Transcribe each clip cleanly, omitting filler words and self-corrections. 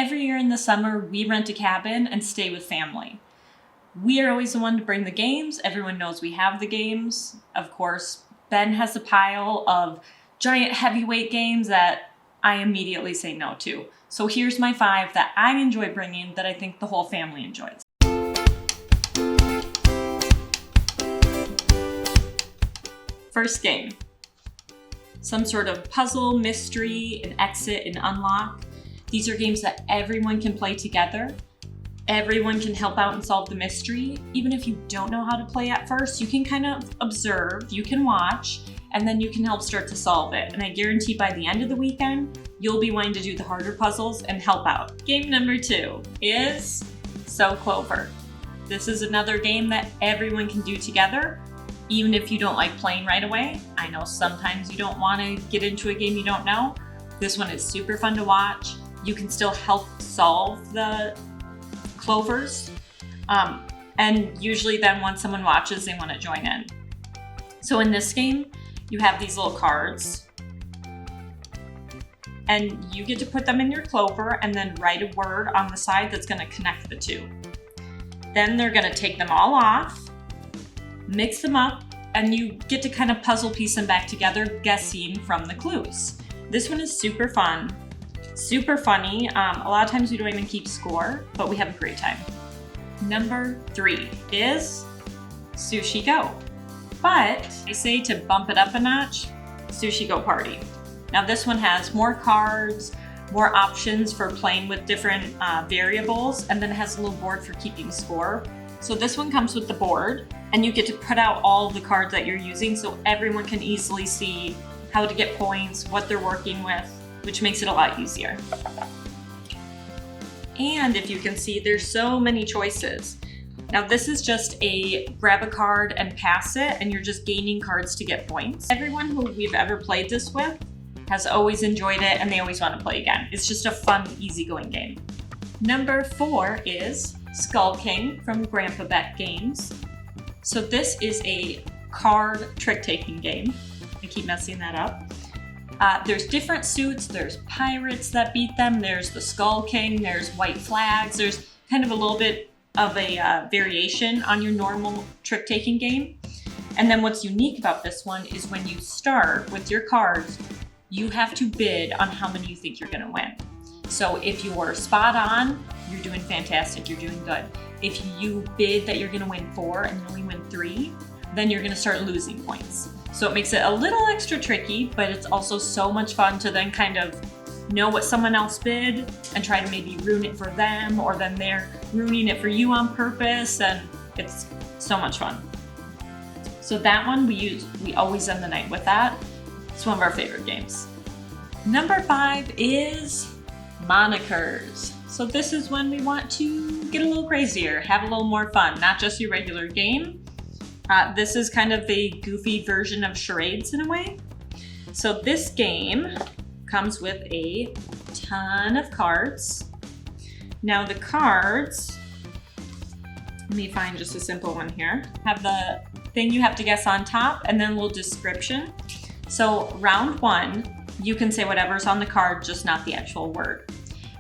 every year in the summer, we rent a cabin and stay with family. We are always the one to bring the games. Everyone knows we have the games. Of course, Ben has a pile of giant heavyweight games that I immediately say no to. So here's my 5 that I enjoy bringing that I think the whole family enjoys. First game. Some sort of puzzle, mystery, an exit, an unlock. These are games that everyone can play together. Everyone can help out and solve the mystery. Even if you don't know how to play at first, you can kind of observe, you can watch, and then you can help start to solve it. And I guarantee by the end of the weekend, you'll be wanting to do the harder puzzles and help out. Game number 2 is Clover. This is another game that everyone can do together, even if you don't like playing right away. I know sometimes you don't want to get into a game you don't know. This one is super fun to watch. You can still help solve the Clovers. And usually then once someone watches, they want to join in. So in this game, you have these little cards and you get to put them in your Clover and then write a word on the side that's going to connect the two. Then they're going to take them all off, mix them up, and you get to kind of puzzle piece them back together, guessing from the clues. This one is super fun, super funny. A lot of times we don't even keep score, but we have a great time. Number 3 is Sushi Go. But I say to bump it up a notch, Sushi Go Party. Now this one has more cards, more options for playing with different variables, and then it has a little board for keeping score. So this one comes with the board, and you get to put out all the cards that you're using so everyone can easily see how to get points, what they're working with, which makes it a lot easier. And if you can see, there's so many choices. Now this is just a grab a card and pass it, and you're just gaining cards to get points. Everyone who we've ever played this with has always enjoyed it and they always want to play again. It's just a fun, easygoing game. Number 4 is Skull King from Grandpa Beck Games. So this is a card trick-taking game. I keep messing that up. There's different suits, there's pirates that beat them, there's the Skull King, there's white flags, there's kind of a little bit of a variation on your normal trick-taking game. And then what's unique about this one is when you start with your cards, you have to bid on how many you think you're gonna win. So if you're spot on, you're doing fantastic, you're doing good. If you bid that you're gonna win 4 and you only win 3, then you're gonna start losing points. So it makes it a little extra tricky, but it's also so much fun to then kind of know what someone else bid and try to maybe ruin it for them, or then they're ruining it for you on purpose, and it's so much fun. So that one we always end the night with that. It's one of our favorite games. Number 5 is Monikers. So this is when we want to get a little crazier, have a little more fun, not just your regular game. This is kind of a goofy version of charades in a way. So this game comes with a ton of cards. Now the cards, let me find just a simple one here. Have the thing you have to guess on top and then a little description. So round 1, you can say whatever's on the card, just not the actual word.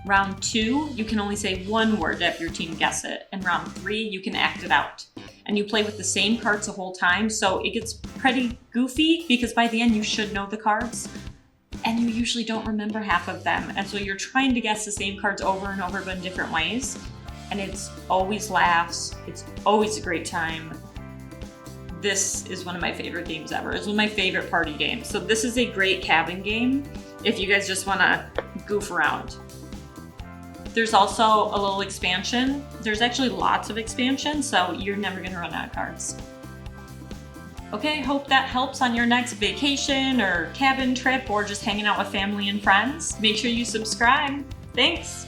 Round 2, you can only say one word if your team guess it. And round 3, you can act it out. And you play with the same cards the whole time, so it gets pretty goofy because by the end you should know the cards and you usually don't remember half of them. And so you're trying to guess the same cards over and over but in different ways. And it's always laughs, it's always a great time. This is one of my favorite games ever. It's one of my favorite party games. So this is a great cabin game if you guys just wanna goof around. There's also a little expansion. There's actually lots of expansion, so you're never gonna run out of cards. Okay, hope that helps on your next vacation or cabin trip or just hanging out with family and friends. Make sure you subscribe. Thanks.